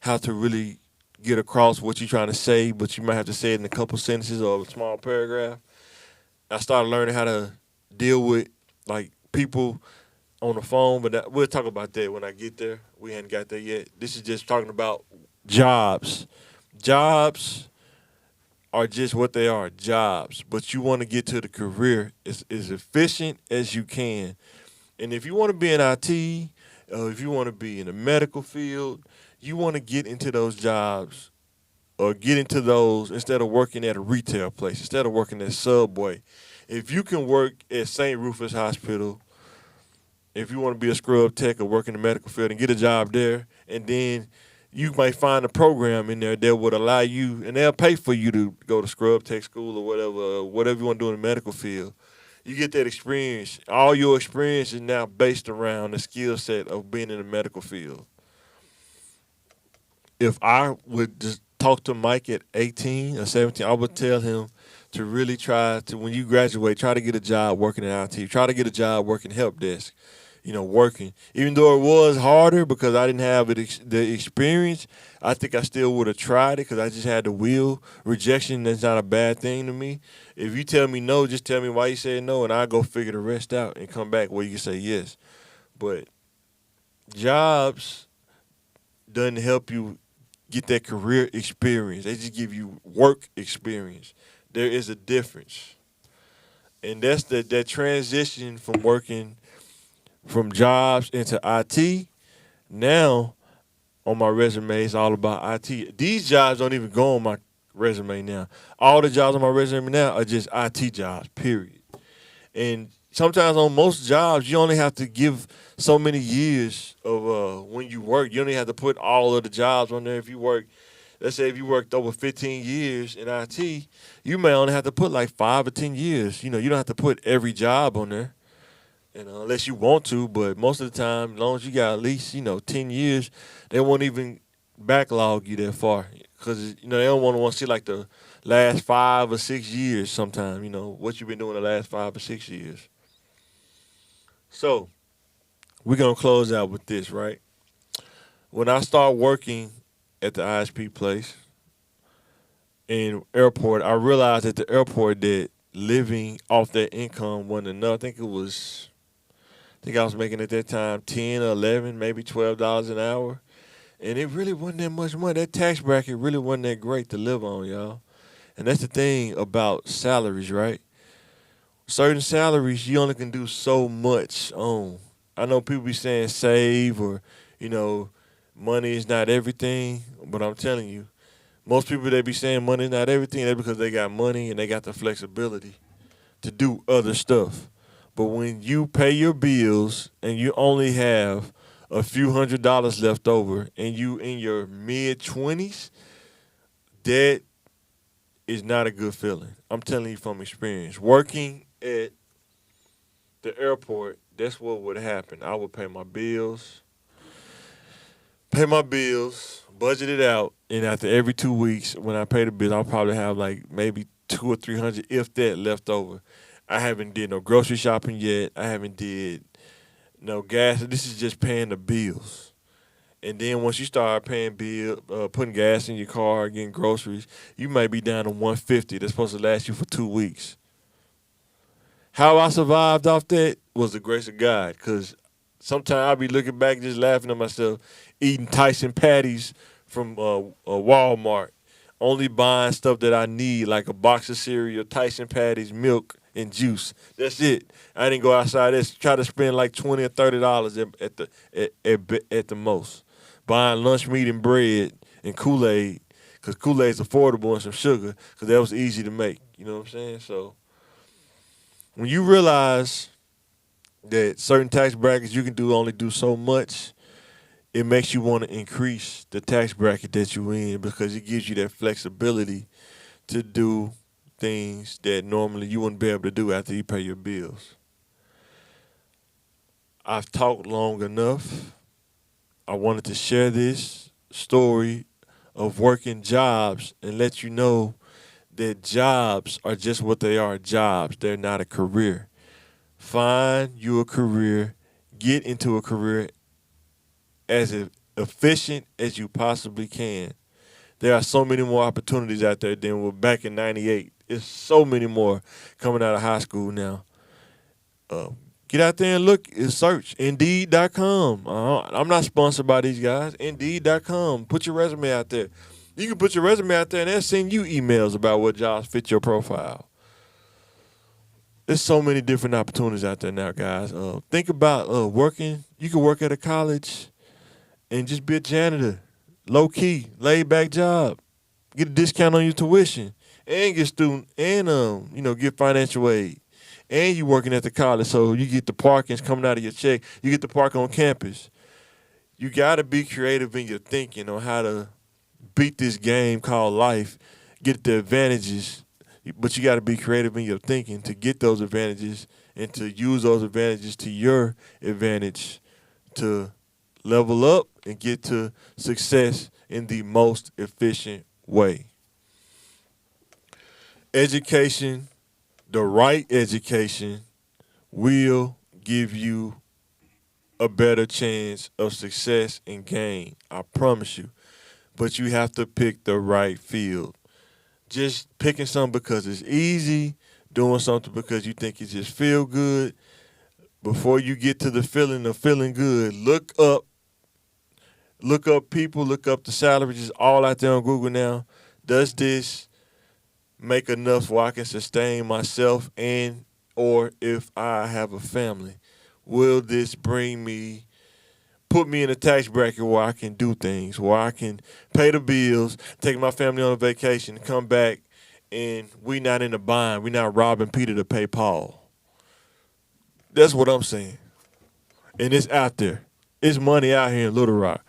how to really get across what you're trying to say, but you might have to say it in a couple sentences or a small paragraph. I started learning how to deal with like people on the phone, but we'll talk about that when I get there. We hadn't got there yet. This is just talking about jobs. Jobs are just what they are, jobs. But you want to get to the career as efficient as you can. And if you want to be in IT, if you want to be in the medical field, you want to get into those jobs or get into those instead of working at a retail place, instead of working at Subway. If you can work at St. Rufus Hospital, if you want to be a scrub tech or work in the medical field and get a job there, and then you might find a program in there that would allow you, and they'll pay for you to go to scrub tech school or whatever you want to do in the medical field. You get that experience. All your experience is now based around the skill set of being in the medical field. If I would just talk to Mike at 18 or 17, I would tell him to really try to, when you graduate, try to get a job working in IT. Try to get a job working help desk, working. Even though it was harder because I didn't have the experience, I think I still would have tried it because I just had the will. Rejection, that's not a bad thing to me. If you tell me no, just tell me why you said no, and I'll go figure the rest out and come back where you can say yes. But jobs doesn't help you get that career experience. They just give you work experience. There is a difference. And that's that transition from working from jobs into IT. Now on my resume, it's all about IT. These jobs don't even go on my resume now. All the jobs on my resume now are just IT jobs, period. And sometimes on most jobs, you only have to give so many years of when you work. You only have to put all of the jobs on there. If you work, let's say if you worked over 15 years in IT, you may only have to put like 5 or 10 years. You don't have to put every job on there. Unless you want to, but most of the time, as long as you got at least 10 years, they won't even backlog you that far because they don't want to see like the last 5 or 6 years. Sometimes what you've been doing the last 5 or 6 years. So we're gonna close out with this, right? When I start working at the ISP place in airport, I realized at the airport that living off that income wasn't enough. I think I was making at that time 10 or 11, maybe $12 an hour. And it really wasn't that much money. That tax bracket really wasn't that great to live on, y'all. And that's the thing about salaries, right? Certain salaries you only can do so much on. I know people be saying save or, you know, money is not everything, but I'm telling you, most people they be saying money is not everything, that's because they got money and they got the flexibility to do other stuff. But when you pay your bills and you only have a few $100s left over and you in your mid 20s, that is not a good feeling. I'm telling you from experience. Working at the airport, that's what would happen. I would pay my bills, budget it out, and after every 2 weeks, when I pay the bill, I'll probably have like maybe 200 or 300, if that, left over. I haven't did no grocery shopping yet. I haven't did no gas. This is just paying the bills. And then once you start putting gas in your car, getting groceries, you might be down to 150. That's supposed to last you for 2 weeks. How I survived off that was the grace of God. Cause sometimes I'll be looking back, just laughing at myself, eating Tyson patties from Walmart, only buying stuff that I need, like a box of cereal, Tyson patties, milk, and juice. That's it. I didn't go outside. Try to spend like $20 or $30 at the most, buying lunch meat and bread and Kool Aid, cause Kool Aid's affordable and some sugar, cause that was easy to make. You know what I'm saying? So when you realize that certain tax brackets you can only do so much, it makes you want to increase the tax bracket that you in because it gives you that flexibility to do things that normally you wouldn't be able to do after you pay your bills. I've talked long enough. I wanted to share this story of working jobs and let you know that jobs are just what they are, jobs. They're not a career. Find you a career, get into a career as efficient as you possibly can. There are so many more opportunities out there than were back in '98. It's so many more coming out of high school now. Uh, get out there and look and search Indeed.com. I'm not sponsored by these guys. Indeed.com. Put your resume out there. You can put your resume out there and they'll send you emails about what jobs fit your profile. There's so many different opportunities out there now, guys. Think about working. You can work at a college and just be a janitor. Low key, laid back job. Get a discount on your tuition and get student and get financial aid. And you working at the college, so you get the parkings coming out of your check. You get to park on campus. You gotta be creative in your thinking on how to beat this game called life, get the advantages, but you gotta be creative in your thinking to get those advantages and to use those advantages to your advantage to level up and get to success in the most efficient way. Education, the right education, will give you a better chance of success and gain. I promise you. But you have to pick the right field. Just picking something because it's easy, doing something because you think it just feel good. Before you get to the feeling of feeling good, look up people, look up the salaries, it's all out there on Google now. Does this make enough where I can sustain myself and or if I have a family, will this put me in a tax bracket where I can do things, where I can pay the bills, take my family on a vacation, come back, and we not in a bind. We not robbing Peter to pay Paul. That's what I'm saying. And it's out there. It's money out here in Little Rock,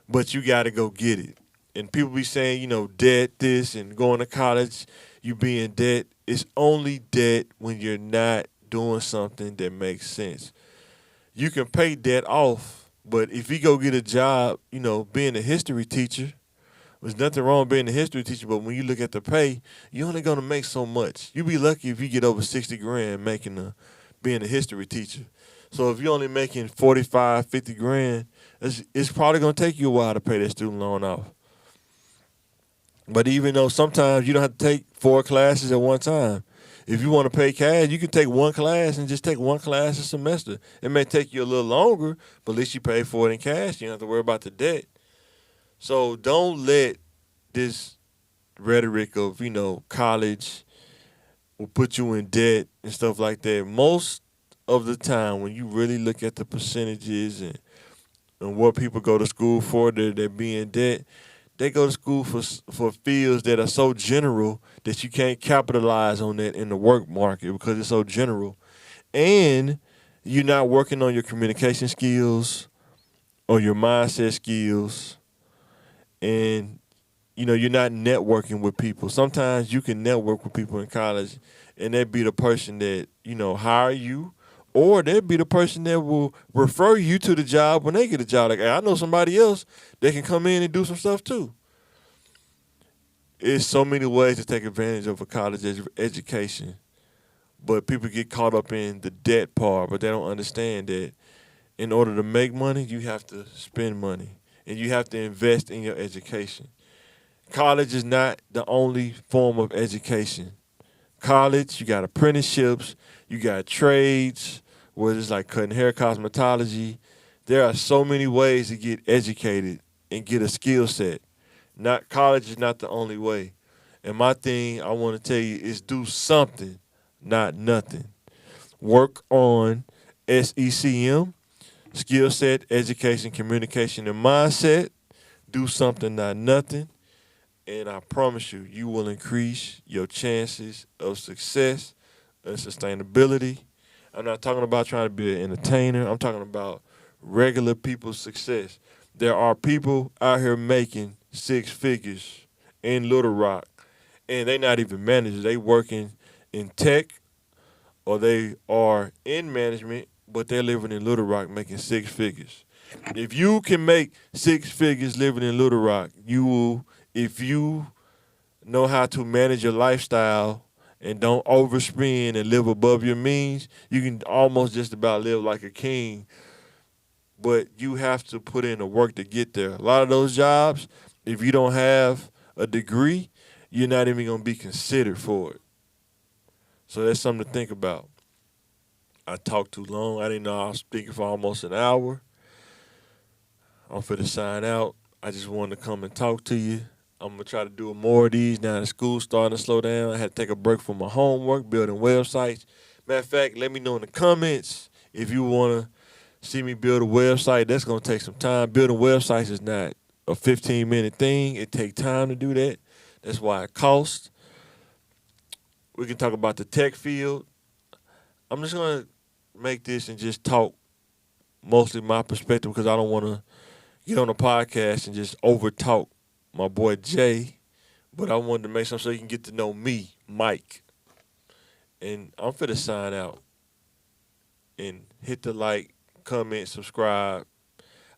but you got to go get it. And people be saying, debt this and going to college, you be in debt. It's only debt when you're not doing something that makes sense. You can pay debt off, but if you go get a job, being a history teacher, there's nothing wrong with being a history teacher, but when you look at the pay, you're only gonna make so much. You be lucky if you get over 60 grand being a history teacher. So if you're only making 45, 50 grand, it's probably gonna take you a while to pay that student loan off. But even though sometimes you don't have to take 4 classes at one time. If you want to pay cash, you can take one class and just take one class a semester. It may take you a little longer, but at least you pay for it in cash. You don't have to worry about the debt. So don't let this rhetoric of, college will put you in debt and stuff like that. Most of the time, when you really look at the percentages and what people go to school for, they're being debt. They go to school for fields that are so general that you can't capitalize on that in the work market because it's so general. And you're not working on your communication skills or your mindset skills. And, you're not networking with people. Sometimes you can network with people in college and they'd be the person that, hire you, or they'd be the person that will refer you to the job when they get a job. Like, hey, I know somebody else that can come in and do some stuff too. It's so many ways to take advantage of a college education, but people get caught up in the debt part, but they don't understand that in order to make money, you have to spend money, and you have to invest in your education. College is not the only form of education. College, you got apprenticeships, you got trades, where it's like cutting hair, cosmetology. There are so many ways to get educated and get a skill set. Not college is not the only way. And my thing I want to tell you is do something, not nothing. Work on SECM, skill set, education, communication, and mindset. Do something, not nothing. And I promise you, you will increase your chances of success and sustainability. I'm not talking about trying to be an entertainer. I'm talking about regular people's success. There are people out here making 6 figures in Little Rock, and they not even managers. They working in tech, or they are in management, but they're living in Little Rock making 6 figures. If you can make 6 figures living in Little Rock, you will. If you know how to manage your lifestyle and don't overspend and live above your means, you can almost just about live like a king. But you have to put in the work to get there. A lot of those jobs, if you don't have a degree, you're not even going to be considered for it. So that's something to think about. I talked too long. I didn't know I was speaking for almost an hour. I'm finna sign out. I just wanted to come and talk to you. I'm going to try to do more of these now that school's starting to slow down. I had to take a break from my homework, building websites. Matter of fact, let me know in the comments if you want to see me build a website. That's going to take some time. Building websites is not a 15-minute thing. It takes time to do that. That's why it costs. We can talk about the tech field. I'm just going to make this and just talk mostly my perspective because I don't want to get on a podcast and just over talk my boy Jay, but I wanted to make something so you can get to know me, Mike. And I'm finna sign out and hit the like, comment, subscribe.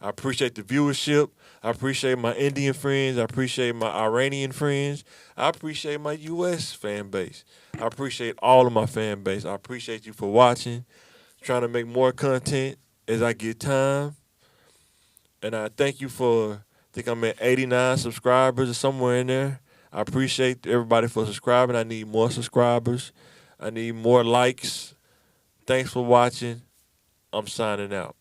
I appreciate the viewership. I appreciate my Indian friends. I appreciate my Iranian friends. I appreciate my U.S. fan base. I appreciate all of my fan base. I appreciate you for watching, trying to make more content as I get time. And I thank you for, I think I'm at 89 subscribers or somewhere in there. I appreciate everybody for subscribing. I need more subscribers. I need more likes. Thanks for watching. I'm signing out.